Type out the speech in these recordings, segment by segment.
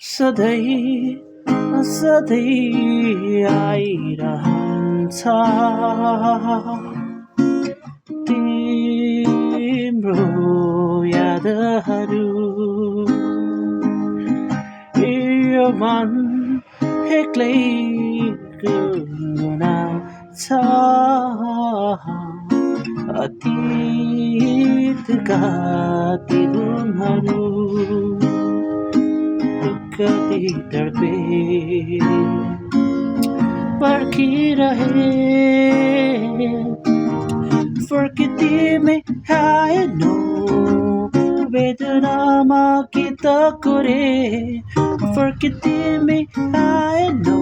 सधैँ सधैँ आइरहन्छ तिम्रो यादहरू यो मन एक्लै गुनगुनाउँछ अतीतका ती धुनहरू कति तडपे पर्खिरहे फर्कितिमै आएनौ वेदनामा कि त कुरे फर्कितिमै आएनौ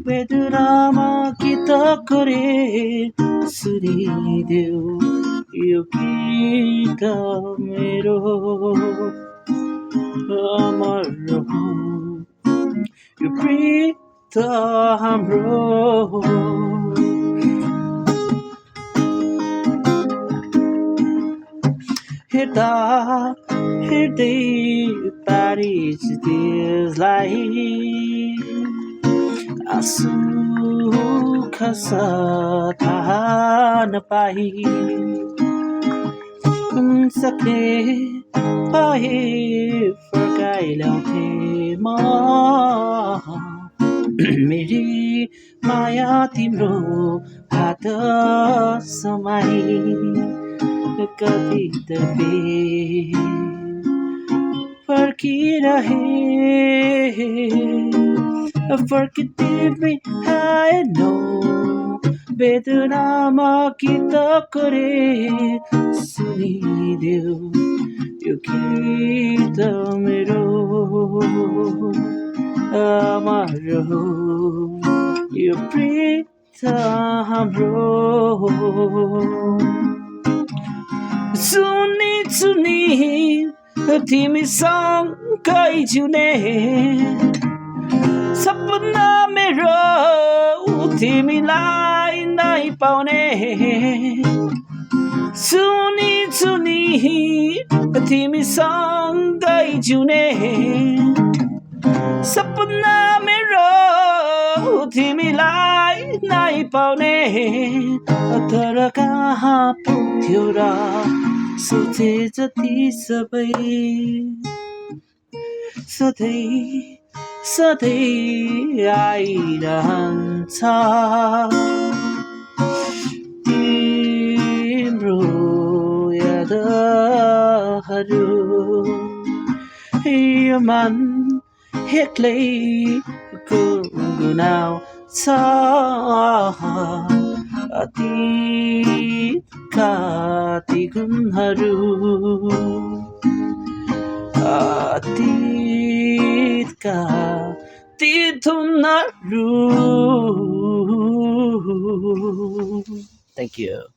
वेदनामा कि त कुरे सुनिदेऊ यो गीत मेरो अमर रहूं यो प्रीत हाम्रो हेर्दा हेर्दै पारिस त्यसलाई आँसु खस थाहा नपाई सक्ने भए फर्काइल्याउँथे म मेरी माया तिम्रो हात समाई कति तडपे पर्खिरहे फर्कितिमै आएनौ वेदनामा कि त कुरे सुनिदेऊ यो गीत मेरो अमर रहूं यो प्रीत हाम्रो सुन्नेछु नि तिमीसँगै जिउने सपना मेरो तिमीलाई नै पाउने सुनेछु नि तिमीसँगै जिउने सपना मेरो तिमीलाई नै पाउने तर कहाँ पुग्थ्यो र सोचे जति सबै सधैँ सधैँ आइरहन्छ तिम्रो यादहरू यो मन एक्लै गुनगुनाउँछ अतीतका ती गुणहरू अतीतका ती धुनहरू Thank you.